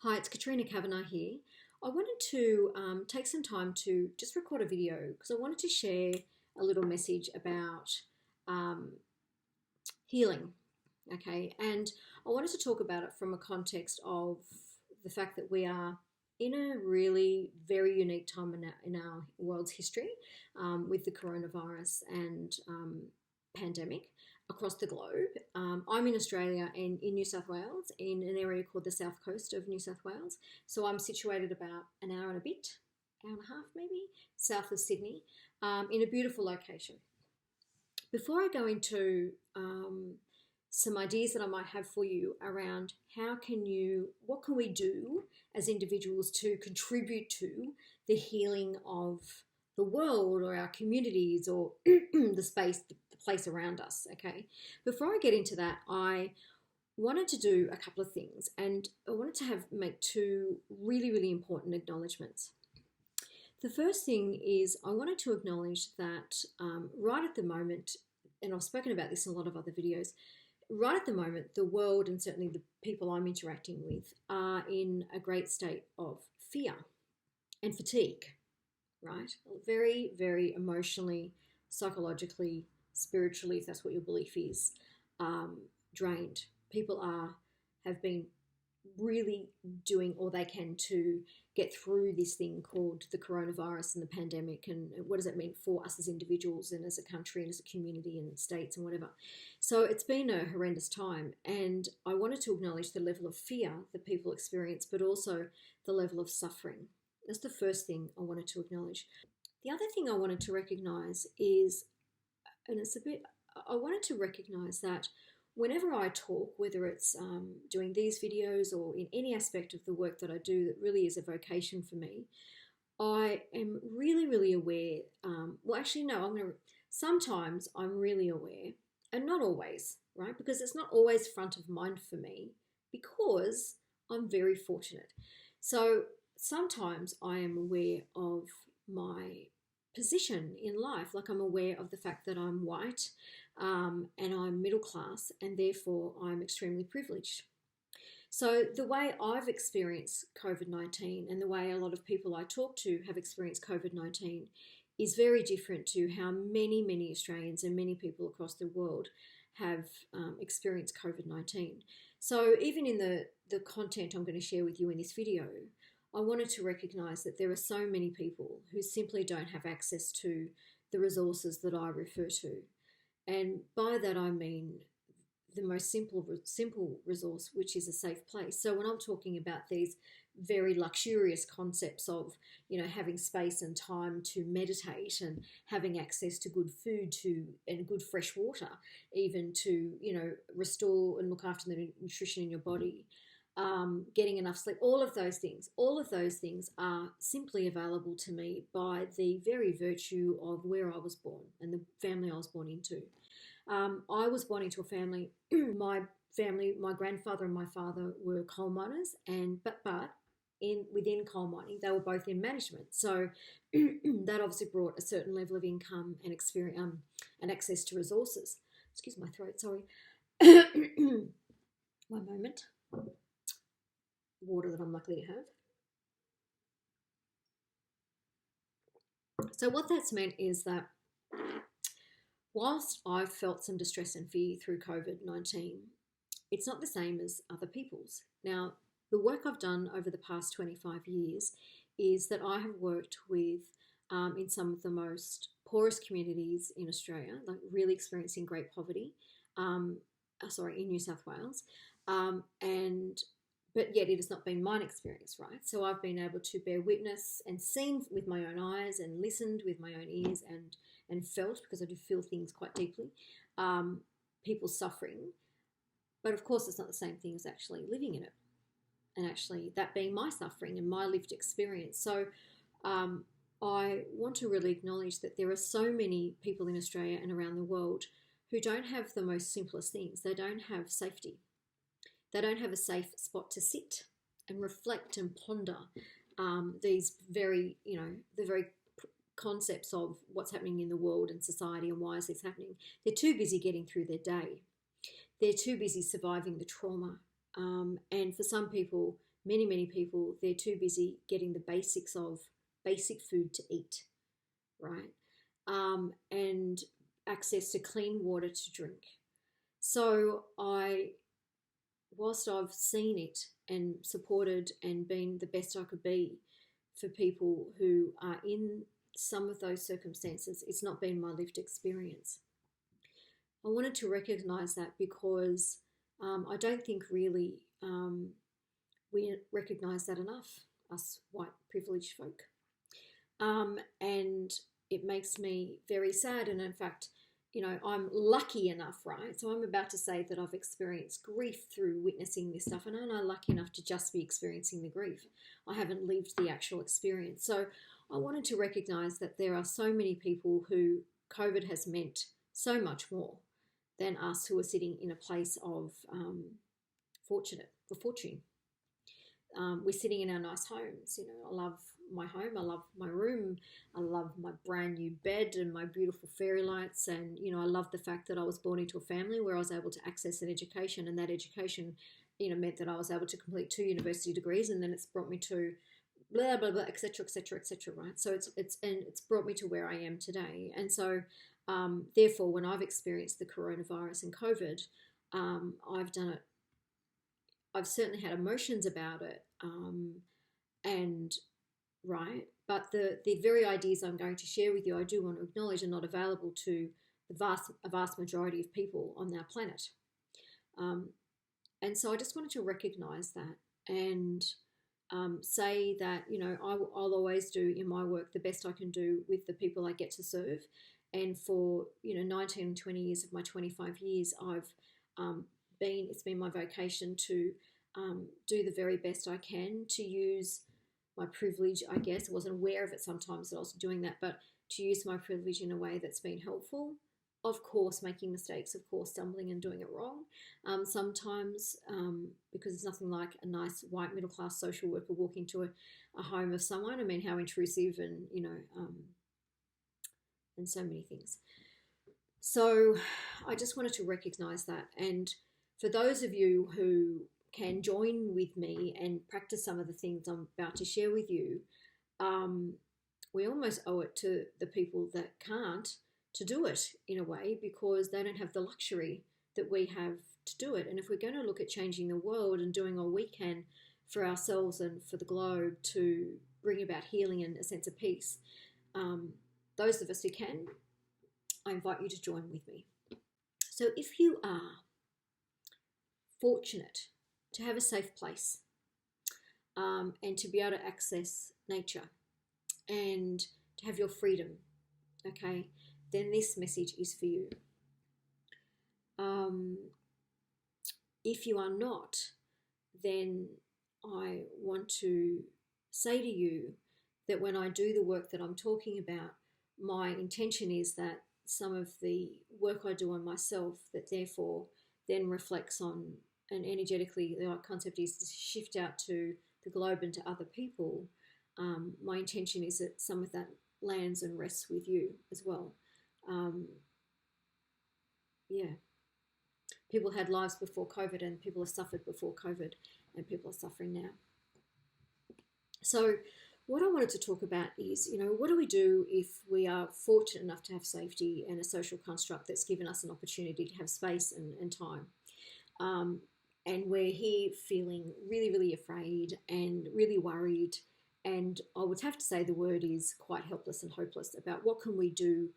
Hi, it's Katrina Kavanagh here. I wanted to take some time to just record a video because I wanted to share a little message about um, healing, okay? And I wanted to talk about it from a context of the fact that we are in a really very unique time in our world's history with the coronavirus and pandemic across the globe. I'm in Australia and in New South Wales, in an area called the South Coast of New South Wales. So I'm situated about an hour and a bit, hour and a half maybe, south of Sydney, in a beautiful location. Before I go into some ideas that I might have for you around what can we do as individuals to contribute to the healing of the world or our communities or the place around us, okay? Before I get into that, I wanted to do a couple of things, and I wanted to make two really, really important acknowledgements. The first thing is I wanted to acknowledge that right at the moment, and I've spoken about this in a lot of other videos, right at the moment, the world and certainly the people I'm interacting with are in a great state of fear and fatigue, right? Very, very emotionally, psychologically, spiritually, if that's what your belief is, drained. People have been really doing all they can to get through this thing called the coronavirus and the pandemic, and what does it mean for us as individuals and as a country and as a community and states and whatever. So it's been a horrendous time, and I wanted to acknowledge the level of fear that people experience, but also the level of suffering. That's the first thing I wanted to acknowledge. The other thing I wanted to recognize is, and I wanted to recognize that whenever I talk, whether it's doing these videos or in any aspect of the work that I do that really is a vocation for me, I am really, really aware. Sometimes I'm really aware, and not always, right? Because it's not always front of mind for me because I'm very fortunate. So sometimes I am aware of my position in life. Like, I'm aware of the fact that I'm white and I'm middle class, and therefore I'm extremely privileged. So the way I've experienced COVID-19 and the way a lot of people I talk to have experienced COVID-19 is very different to how many, many Australians and many people across the world have experienced COVID-19. So even in the content I'm going to share with you in this video, I wanted to recognise that there are so many people who simply don't have access to the resources that I refer to. And by that I mean the most simple resource, which is a safe place. So when I'm talking about these very luxurious concepts of, having space and time to meditate and having access to good food and good fresh water, even to, restore and look after the nutrition in your body, getting enough sleep, all of those things are simply available to me by the very virtue of where I was born and the family I was born into. I was born into a family. My grandfather and my father were coal miners, but within coal mining, they were both in management. So that obviously brought a certain level of income and experience and access to resources. Excuse my throat, sorry. One moment. Water that I'm lucky to have. So what that's meant is that whilst I've felt some distress and fear through COVID-19, it's not the same as other people's. Now, the work I've done over the past 25 years is that I have worked with in some of the most poorest communities in Australia, like really experiencing great poverty, in New South Wales, but yet it has not been mine experience, right? So I've been able to bear witness and seen with my own eyes and listened with my own ears and felt, because I do feel things quite deeply, people suffering. But of course, it's not the same thing as actually living in it and actually that being my suffering and my lived experience. So I want to really acknowledge that there are so many people in Australia and around the world who don't have the most simplest things. They don't have safety. They don't have a safe spot to sit and reflect and ponder these the very concepts of what's happening in the world and society and why is this happening. They're too busy getting through their day. They're too busy surviving the trauma. And for some people, many people, they're too busy getting the basics of basic food to eat, right? And access to clean water to drink. So whilst I've seen it and supported and been the best I could be for people who are in some of those circumstances, it's not been my lived experience. I wanted to recognize that because I don't think really we recognize that enough, us white privileged folk. And it makes me very sad. And in fact, I'm lucky enough, right? So I'm about to say that I've experienced grief through witnessing this stuff, and I'm not lucky enough to just be experiencing the grief. I haven't lived the actual experience. So I wanted to recognize that there are so many people who COVID has meant so much more than us who are sitting in a place of fortune. We're sitting in our nice homes. I love my home. I love my room. I love my brand new bed and my beautiful fairy lights. And, I love the fact that I was born into a family where I was able to access an education, and that education, meant that I was able to complete 2 university degrees, and then it's brought me to blah, blah, blah, etc., etc., etc., right? So it's brought me to where I am today. And so, therefore, when I've experienced the coronavirus and COVID, I've done it. I've certainly had emotions about it, and right, but the very ideas I'm going to share with you, I do want to acknowledge are not available to a vast majority of people on our planet. And so I just wanted to recognise that and say that, I'll always do in my work the best I can do with the people I get to serve. And for, 19 and 20 years of my 25 years, it's been my vocation to do the very best I can, to use my privilege, I guess. I wasn't aware of it sometimes that I was doing that, but to use my privilege in a way that's been helpful. Of course, making mistakes, of course, stumbling and doing it wrong. Sometimes, because there's nothing like a nice white middle class social worker walking to a home of someone. I mean, how intrusive and, and so many things. So I just wanted to recognize that. And for those of you who can join with me and practice some of the things I'm about to share with you, we almost owe it to the people that can't to do it in a way, because they don't have the luxury that we have to do it. And if we're going to look at changing the world and doing all we can for ourselves and for the globe to bring about healing and a sense of peace, those of us who can, I invite you to join with me. So if you are fortunate to have a safe place and to be able to access nature and to have your freedom, okay, then this message is for you. If you are not, then I want to say to you that when I do the work that I'm talking about, my intention is that some of the work I do on myself, that therefore then reflects on, and energetically the concept is to shift out to the globe and to other people. My intention is that some of that lands and rests with you as well. People had lives before COVID, and people have suffered before COVID, and people are suffering now. So what I wanted to talk about is, what do we do if we are fortunate enough to have safety and a social construct that's given us an opportunity to have space and time? And we're here feeling really, really afraid and really worried. And I would have to say the word is quite helpless and hopeless about what can we do.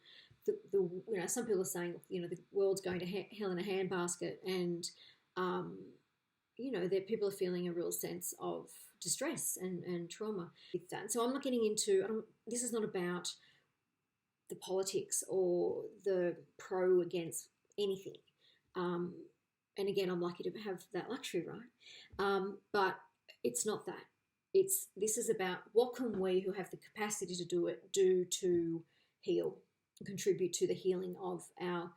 Some people are saying, the world's going to hell in a handbasket, and that people are feeling a real sense of distress and trauma with that. So I'm not getting into. This is not about the politics or the pro against anything. And again, I'm lucky to have that luxury, right? But it's not that. This is about what can we who have the capacity to do it do to heal, contribute to the healing of our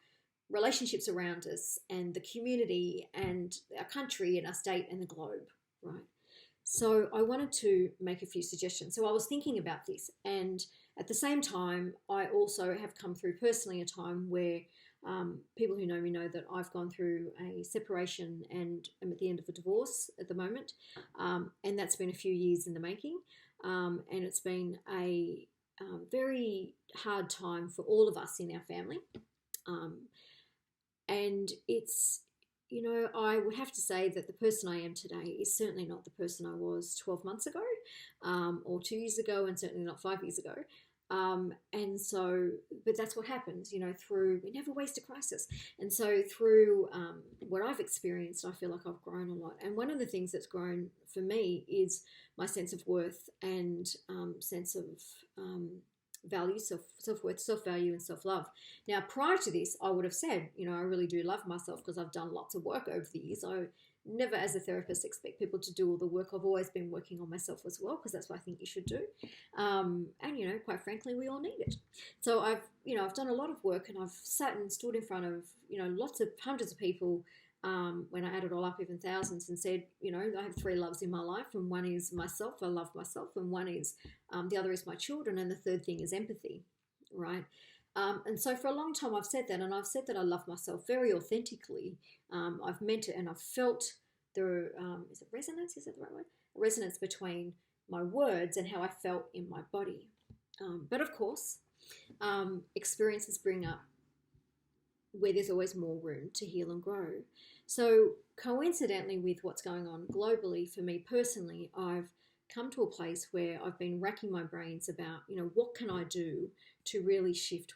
relationships around us and the community and our country and our state and the globe, right? So I wanted to make a few suggestions. So I was thinking about this, and at the same time, I also have come through personally a time where People who know me know that I've gone through a separation and am at the end of a divorce at the moment, and that's been a few years in the making, and it's been a very hard time for all of us in our family, and it's, you know, I would have to say that the person I am today is certainly not the person I was 12 months ago, or 2 years ago, and certainly not 5 years ago. And so, but that's what happens, you know, we never waste a crisis. And so through what I've experienced, I feel like I've grown a lot. And one of the things that's grown for me is my sense of worth and sense of value, self-worth, self-value, and self-love. Now, prior to this, I would have said, you know, I really do love myself because I've done lots of work over the years. I never, as a therapist, expect people to do all the work. I've always been working on myself as well, because that's what I think you should do. And, you know, quite frankly, we all need it. So I've done a lot of work, and I've sat and stood in front of, you know, lots of hundreds of people, when I add it all up, even thousands, and said, you know, I have 3 loves in my life, and one is myself, I love myself, and one is, the other is my children, and the third thing is empathy, right? And so for a long time I've said that, and I've said that I love myself very authentically. I've meant it, and I've felt the, is it resonance? Is that the right word? Resonance between my words and how I felt in my body. But of course, experiences bring up where there's always more room to heal and grow. So coincidentally with what's going on globally, for me personally, I've come to a place where I've been racking my brains about, you know, what can I do to really shift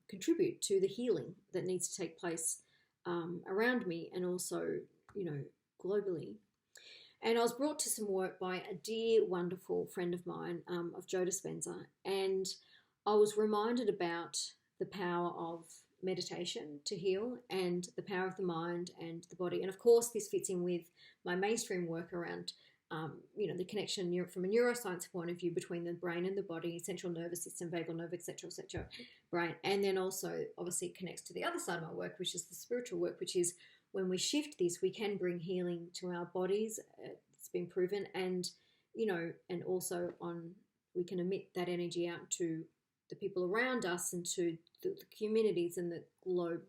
contribute to the healing that needs to take place around me, and also, you know, globally. And I was brought to some work by a dear, wonderful friend of mine, of Joe Dispenza, and I was reminded about the power of meditation to heal, and the power of the mind and the body. And of course, this fits in with my mainstream work around, you know, the connection from a neuroscience point of view between the brain and the body, central nervous system, vagal nerve, etc., brain. And then also, obviously, it connects to the other side of my work, which is the spiritual work, which is when we shift this, we can bring healing to our bodies. It's been proven, and, you know, and also we can emit that energy out to the people around us and to the communities and the globe,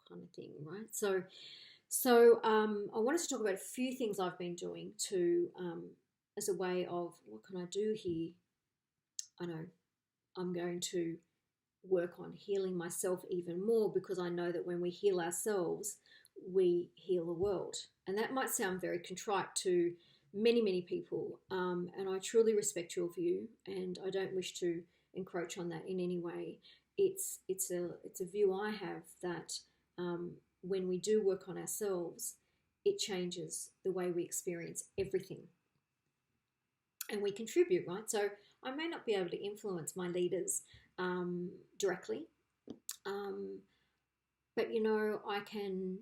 kind of thing, right? So I wanted to talk about a few things I've been doing to, as a way of, what can I do here? I know I'm going to work on healing myself even more, because I know that when we heal ourselves, we heal the world. And that might sound very contrite to many, many people, and I truly respect your view, and I don't wish to encroach on that in any way. It's a view I have that when we do work on ourselves, it changes the way we experience everything, and we contribute, right? So I may not be able to influence my leaders directly, but, you know, I can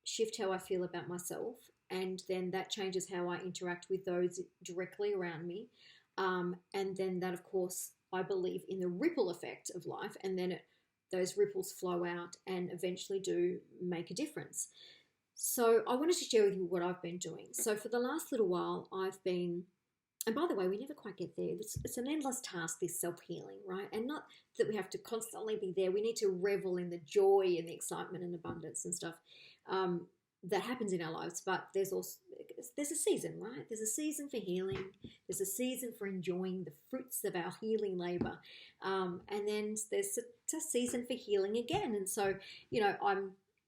shift how I feel about myself, and then that changes how I interact with those directly around me, and then that, of course, I believe in the ripple effect of life, and then those ripples flow out and eventually do make a difference. So I wanted to share with you what I've been doing. So for the last little while, I've been, and by the way, we never quite get there. It's an endless task, this self-healing, right? And not that we have to constantly be there. We need to revel in the joy and the excitement and abundance and stuff that happens in our lives. But there's a season, right? There's a season for healing. There's a season for enjoying the fruits of our healing labor. And then there's a season for healing again. And so, you know,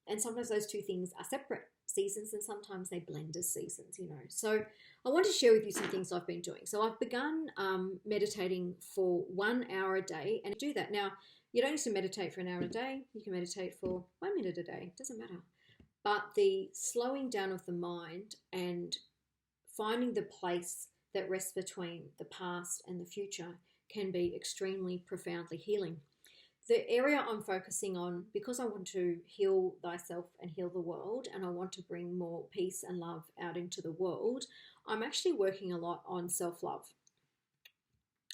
and sometimes those two things are separate seasons, and sometimes they blend as seasons, you know. So I want to share with you some things I've been doing. So I've begun meditating for 1 hour a day, and do that. Now, you don't need to meditate for an hour a day. You can meditate for 1 minute a day. It doesn't matter. But the slowing down of the mind and finding the place that rests between the past and the future can be extremely profoundly healing. The area I'm focusing on, because I want to heal thyself and heal the world, and I want to bring more peace and love out into the world, I'm actually working a lot on self-love.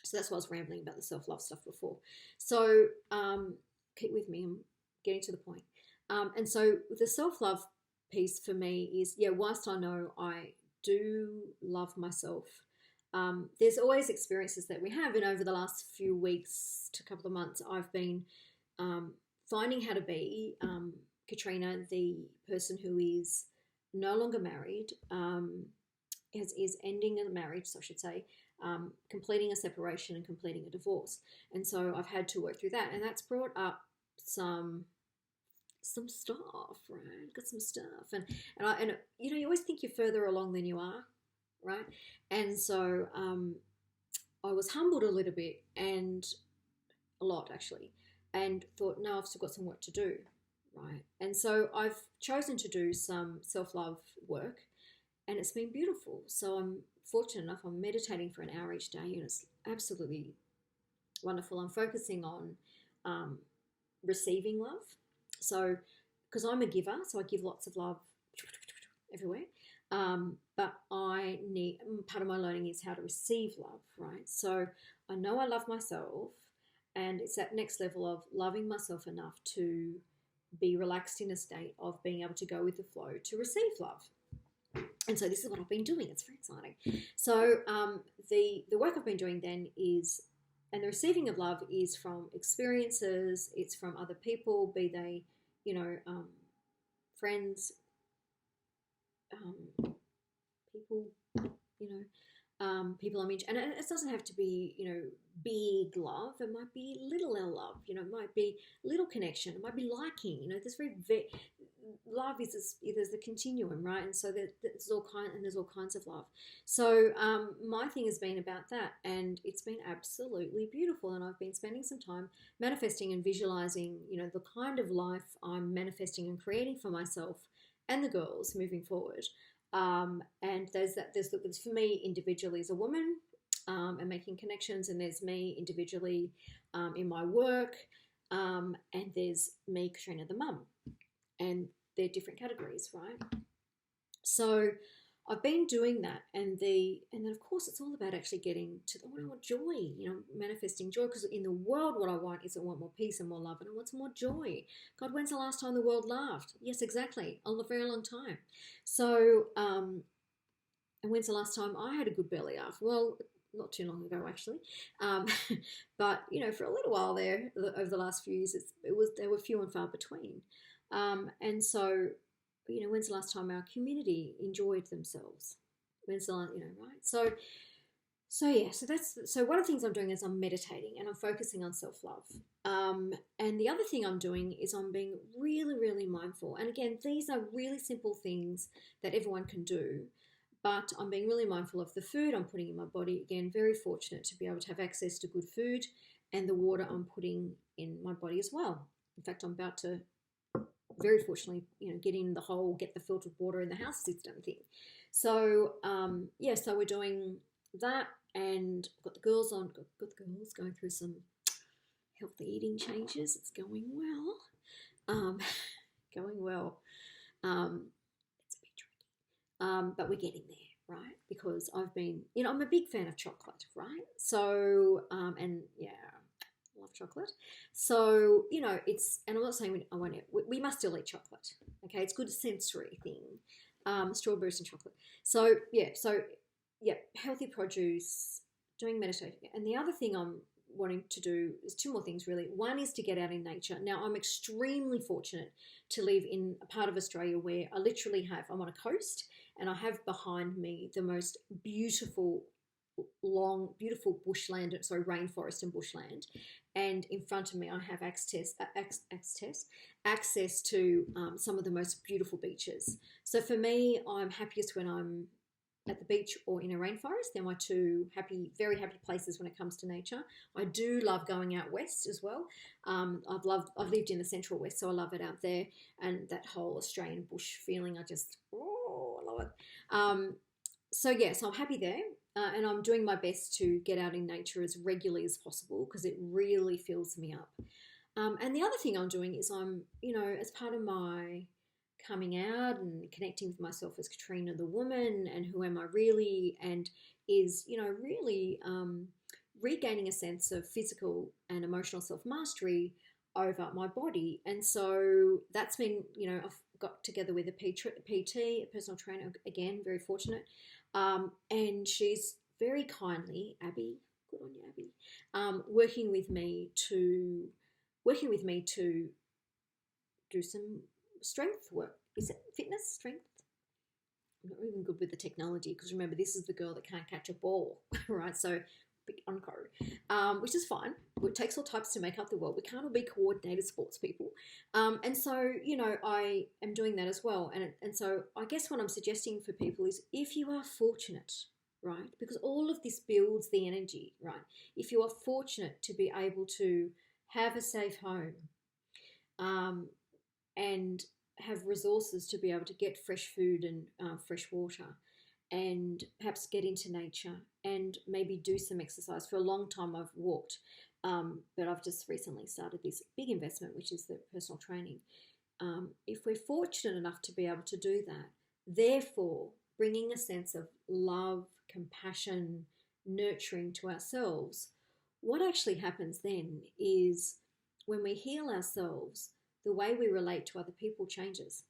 So that's why I was rambling about the self-love stuff before. So keep with me, I'm getting to the point. And so the self-love piece for me is, whilst I know I do love myself, there's always experiences that we have. And over the last few weeks to a couple of months, I've been finding how to be Katrina, the person who is no longer married, is ending a marriage, so I should say, completing a separation and completing a divorce. And so I've had to work through that, and that's brought up some stuff, right? Got some stuff, and you know, you always think you're further along than you are, right? And so I was humbled a little bit, and a lot actually, and thought, no, I've still got some work to do, right? And so I've chosen to do some self-love work, and it's been beautiful. So I'm fortunate enough, I'm meditating for an hour each day, and it's absolutely wonderful. I'm focusing on receiving love. So, because I'm a giver, so I give lots of love everywhere. But I need, part of my learning is how to receive love, right? So I know I love myself, and it's that next level of loving myself enough to be relaxed in a state of being able to go with the flow to receive love. And so this is what I've been doing. It's very exciting. So the work I've been doing then is, and the receiving of love is from experiences, it's from other people, be they, you know, friends, people, you know, people I'm into. And it doesn't have to be, you know, big love. It might be little L love, you know, it might be little connection. It might be liking, you know, love is there's the continuum, right? And so there's all kinds of love. So my thing has been about that, and it's been absolutely beautiful. And I've been spending some time manifesting and visualizing, you know, the kind of life I'm manifesting and creating for myself and the girls moving forward. And there's for me individually as a woman, and making connections, and there's me individually in my work, and there's me, Katrina, the mum. And they're different categories, right? So I've been doing that, and then of course it's all about actually getting to I want joy, you know, manifesting joy, because in the world what I want is I want more peace and more love, and I want some more joy. God, when's the last time the world laughed? Yes, exactly, a very long time. So and when's the last time I had a good belly laugh? Well, not too long ago actually, but you know, for a little while there over the last few years, they were few and far between. And so, you know, when's the last time our community enjoyed themselves? When's the last, you know, right? So yeah, so one of the things I'm doing is I'm meditating and I'm focusing on self-love. And the other thing I'm doing is I'm being really, really mindful. And again, these are really simple things that everyone can do, but I'm being really mindful of the food I'm putting in my body. Again, very fortunate to be able to have access to good food, and the water I'm putting in my body as well. In fact, I'm about to, very fortunately, you know, get the filtered water in the house system thing. So yeah, so we're doing that, and I've got the girls going through some healthy eating changes. It's going well, going well. It's a bit tricky, but we're getting there, right? Because I've been, you know, I'm a big fan of chocolate, right? So and yeah, love chocolate. So, you know, and I'm not saying we must still eat chocolate. Okay, it's good sensory thing. Strawberries and chocolate. So yeah, healthy produce, doing meditation. And the other thing I'm wanting to do is two more things really. One is to get out in nature. Now, I'm extremely fortunate to live in a part of Australia where I'm on a coast, and I have behind me the most beautiful bushland, rainforest and bushland, and in front of me I have access to some of the most beautiful beaches. So for me, I'm happiest when I'm at the beach or in a rainforest. They're my two very happy places when it comes to nature. I do love going out west as well. I've lived in the central west, so I love it out there, and that whole Australian bush feeling, I love it. So I'm happy there. And I'm doing my best to get out in nature as regularly as possible, because it really fills me up. And the other thing I'm doing is I'm, you know, as part of my coming out and connecting with myself as Katrina the woman, and who am I really, and is, you know, really regaining a sense of physical and emotional self-mastery over my body. And so that's been, you know, I've got together with a PT, a personal trainer, again, very fortunate. And she's very kindly, Abby, good on you, Abby, working with me to do some strength work. Is it fitness, strength? I'm not even good with the technology because remember, this is the girl that can't catch a ball, right? So, on code, which is fine. It takes all types to make up the world. We can't all be coordinated sports people. And so, I am doing that as well. And so I guess what I'm suggesting for people is if you are fortunate, right, because all of this builds the energy, right? If you are fortunate to be able to have a safe home, and have resources to be able to get fresh food and fresh water, and perhaps get into nature and maybe do some exercise. For a long time I've walked, but I've just recently started this big investment, which is the personal training. If we're fortunate enough to be able to do that, therefore bringing a sense of love, compassion, nurturing to ourselves, what actually happens then is when we heal ourselves, the way we relate to other people changes.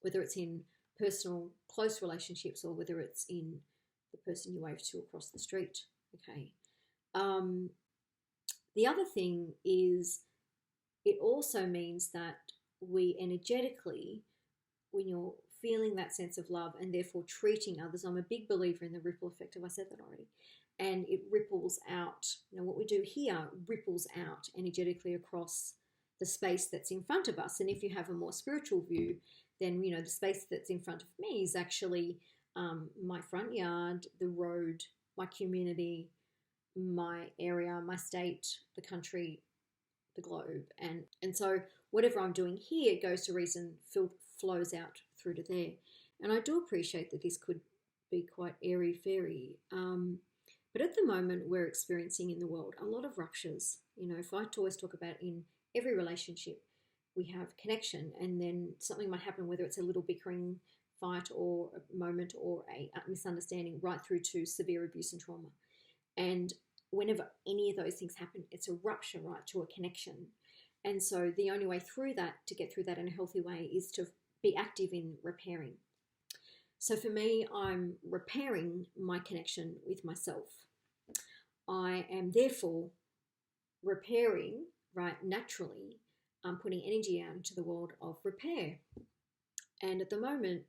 Whether it's in personal, close relationships or whether it's in the person you wave to across the street. Okay. The other thing is it also means that we energetically, when you're feeling that sense of love and therefore treating others, I'm a big believer in the ripple effect. Have I said that already? And it ripples out. What we do here ripples out energetically across the space that's in front of us. And if you have a more spiritual view, then, the space that's in front of me is actually my front yard, the road, my community, my area, my state, the country, the globe. And so whatever I'm doing here goes to reason, flows out through to there. And I do appreciate that this could be quite airy-fairy. But at the moment, we're experiencing in the world a lot of ruptures. If I always talk about in every relationship, we have connection, and then something might happen, whether it's a little bickering fight or a moment or a misunderstanding, right through to severe abuse and trauma. And whenever any of those things happen, it's a rupture, right, to a connection. And so the only way through that, to get through that in a healthy way, is to be active in repairing. So for me, I'm repairing my connection with myself. I am therefore repairing, right, naturally. I'm putting energy out into the world of repair. And at the moment,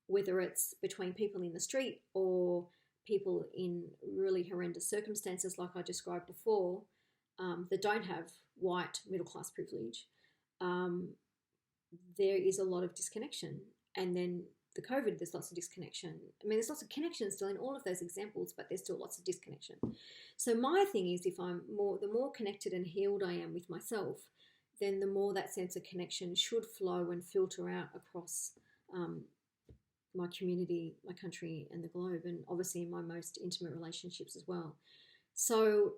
whether it's between people in the street or people in really horrendous circumstances like I described before, that don't have white middle-class privilege, there is a lot of disconnection. And then the COVID, there's lots of disconnection. There's lots of connection still in all of those examples, but there's still lots of disconnection. So my thing is, the more connected and healed I am with myself, then the more that sense of connection should flow and filter out across my community, my country, and the globe, and obviously in my most intimate relationships as well. So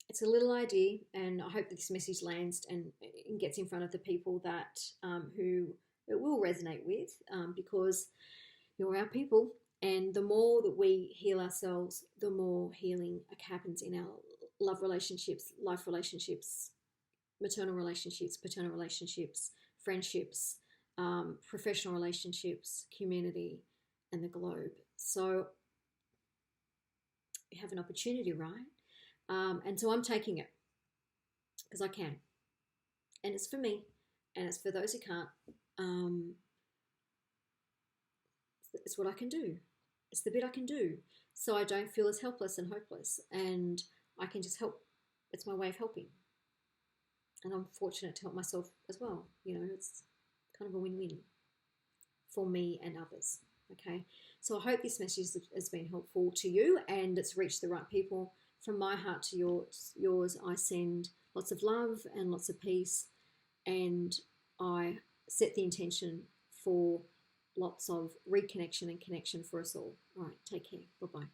it's a little idea, and I hope that this message lands and gets in front of the people that who it will resonate with, because you're our people, and the more that we heal ourselves, the more healing happens in our love relationships, life relationships, maternal relationships, paternal relationships, friendships, professional relationships, community, and the globe. So you have an opportunity, right? And so I'm taking it because I can. And it's for me, and it's for those who can't. It's what I can do. It's the bit I can do. So I don't feel as helpless and hopeless, and I can just help. It's my way of helping. And I'm fortunate to help myself as well. It's kind of a win-win for me and others. Okay, so I hope this message has been helpful to you and it's reached the right people. From my heart to yours, I send lots of love and lots of peace, and I set the intention for lots of reconnection and connection for us all. All right, take care. Bye-bye.